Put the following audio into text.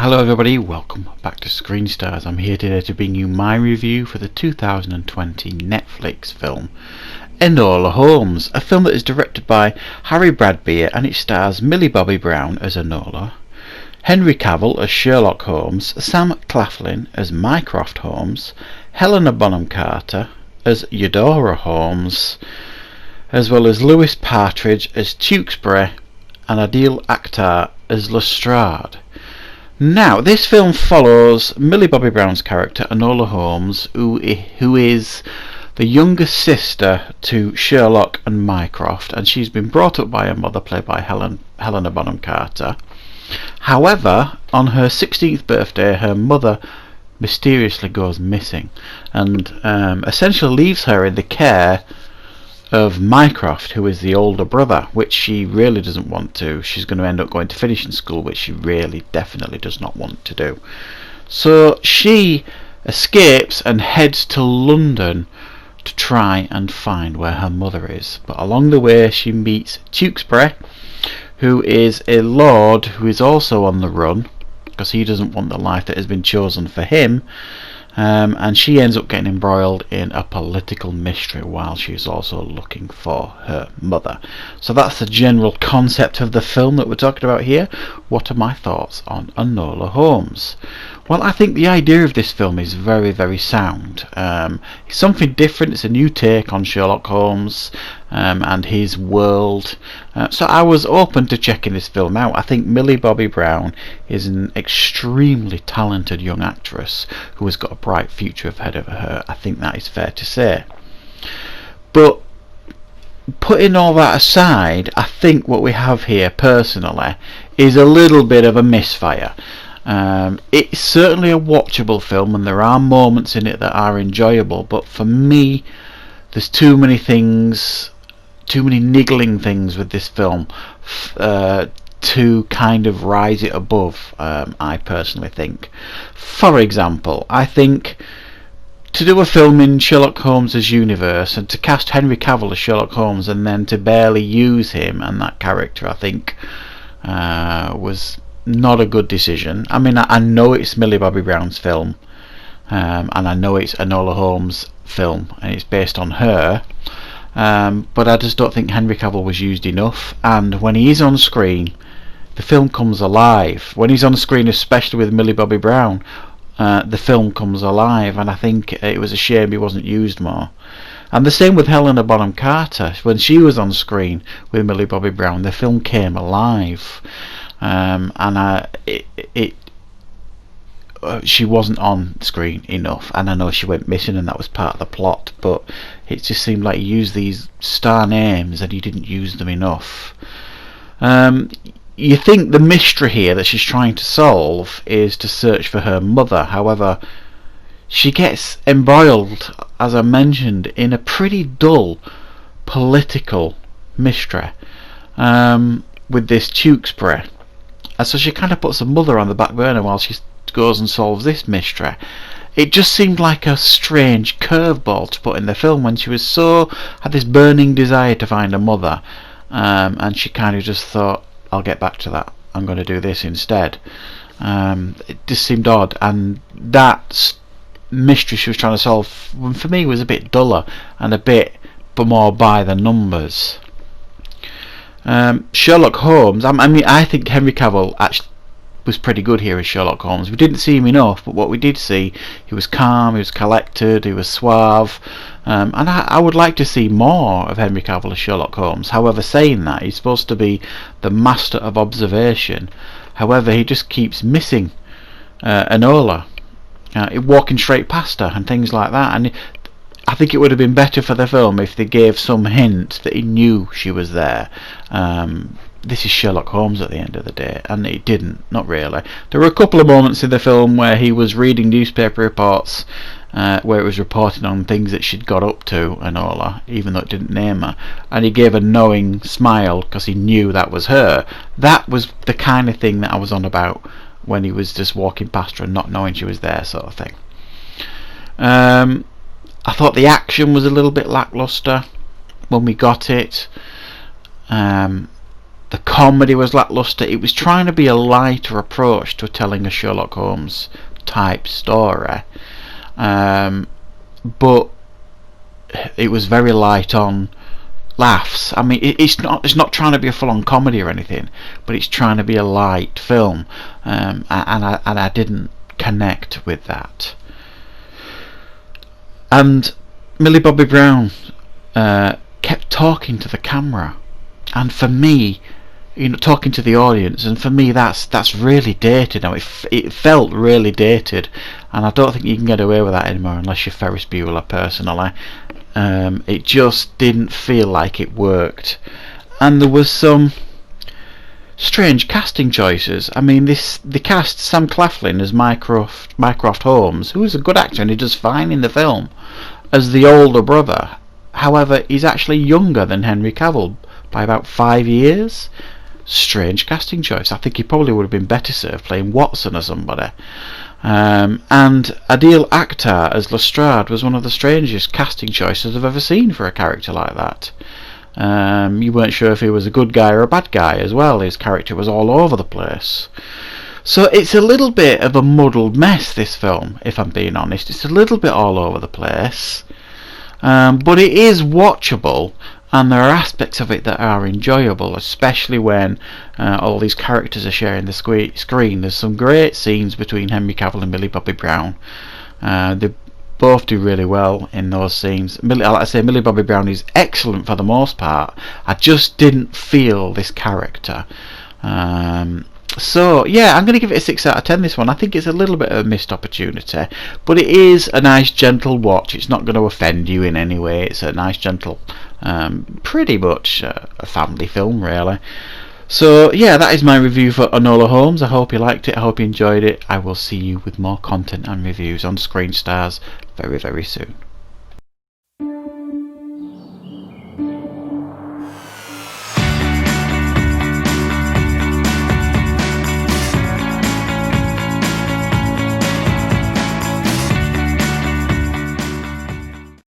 Hello everybody, welcome back to Screen Stars. I'm here today to bring you my review for the 2020 Netflix film Enola Holmes, a film that is directed by Harry Bradbeer and it stars Millie Bobby Brown as Enola, Henry Cavill as Sherlock Holmes, Sam Claflin as Mycroft Holmes, Helena Bonham Carter as Eudora Holmes, as well as Lewis Partridge as Tewkesbury and Adil Akhtar as Lestrade. Now, this film follows Millie Bobby Brown's character, Enola Holmes, who is the younger sister to Sherlock and Mycroft, and she's been brought up by her mother, played by Helena Bonham Carter. However, on her 16th birthday, her mother mysteriously goes missing and essentially leaves her in the care of Mycroft, who is the older brother, which she really doesn't want to. She's going to end up going to finishing school, which she really definitely does not want to do. So she escapes and heads to London to try and find where her mother is. But along the way she meets Tewkesbury, who is a lord who is also on the run because he doesn't want the life that has been chosen for him. And she ends up getting embroiled in a political mystery while she's also looking for her mother. So that's the general concept of the film that we're talking about here. What are my thoughts on Enola Holmes? Well, I think the idea of this film is very, very sound. It's something different. It's a new take on Sherlock Holmes and his world. So I was open to checking this film out. I think Millie Bobby Brown is an extremely talented young actress who has got a bright future ahead of her. I think that is fair to say. But putting all that aside, I think what we have here personally is a little bit of a misfire. It's certainly a watchable film and there are moments in it that are enjoyable, but for me there's too many things, too many niggling things with this film to kind of rise it above, I personally think. For example, I think to do a film in Sherlock Holmes' universe and to cast Henry Cavill as Sherlock Holmes and then to barely use him and that character, I think was not a good decision. I mean, I know it's Millie Bobby Brown's film, and I know it's Enola Holmes' film and it's based on her, but I just don't think Henry Cavill was used enough. And when he is on screen, the film comes alive. When he's on screen, especially with Millie Bobby Brown, the film comes alive, and I think it was a shame he wasn't used more. And the same with Helena Bonham Carter. When she was on screen with Millie Bobby Brown, the film came alive. She wasn't on screen enough, and I know she went missing and that was part of the plot, but it just seemed like he used these star names and he didn't use them enough. You think the mystery here that she's trying to solve is to search for her mother. However, she gets embroiled, as I mentioned, in a pretty dull political mystery with this Tewkesbury. And so she kind of puts her mother on the back burner while she goes and solves this mystery. It just seemed like a strange curveball to put in the film when she was had this burning desire to find her mother, and she kind of just thought, I'll get back to that, I'm going to do this instead. It just seemed odd, and that mystery she was trying to solve for me was a bit duller and a bit more by the numbers. Sherlock Holmes, I think Henry Cavill actually was pretty good here as Sherlock Holmes. We didn't see him enough, but what we did see, he was calm, he was collected, he was suave, and I would like to see more of Henry Cavill as Sherlock Holmes. However, saying that, he's supposed to be the master of observation. However, he just keeps missing Enola, walking straight past her and things like that. And I think it would have been better for the film if they gave some hint that he knew she was there. This is Sherlock Holmes at the end of the day, and it didn't, not really. There were a couple of moments in the film where he was reading newspaper reports where it was reporting on things that she'd got up to, Enola, even though it didn't name her, and he gave a knowing smile because he knew that was her. That was the kind of thing that I was on about when he was just walking past her and not knowing she was there, sort of thing. I thought the action was a little bit lackluster when we got it. The The comedy was lackluster. It was trying to be a lighter approach to telling a Sherlock Holmes type story, but it was very light on laughs. I mean, it's not trying to be a full-on comedy or anything, but it's trying to be a light film, and I didn't connect with that. And Millie Bobby Brown kept talking to the camera, and for me, talking to the audience, and for me that's really dated now. It felt really dated, and I don't think you can get away with that anymore unless you're Ferris Bueller personally. It just didn't feel like it worked, and there was some strange casting choices. I mean, they cast Sam Claflin as Mycroft Holmes, who is a good actor and he does fine in the film, as the older brother. However, he's actually younger than Henry Cavill by about 5 years. Strange casting choice. I think he probably would have been better served playing Watson or somebody. And Adil Akhtar as Lestrade was one of the strangest casting choices I've ever seen for a character like that. You weren't sure if he was a good guy or a bad guy as well. His character was all over the place. So it's a little bit of a muddled mess, this film, if I'm being honest. It's a little bit all over the place, but it is watchable, and there are aspects of it that are enjoyable, especially when all these characters are sharing the screen. There's some great scenes between Henry Cavill and Millie Bobby Brown. They both do really well in those scenes. Like I say, Millie Bobby Brown is excellent for the most part. I just didn't feel this character. So yeah, I'm going to give it a 6 out of 10, this one. I think it's a little bit of a missed opportunity, but it is a nice gentle watch. It's not going to offend you in any way. It's a nice gentle, pretty much a family film really. So yeah, that is my review for Enola Holmes. I hope you liked it, I hope you enjoyed it. I will see you with more content and reviews on Screen Stars very, very soon.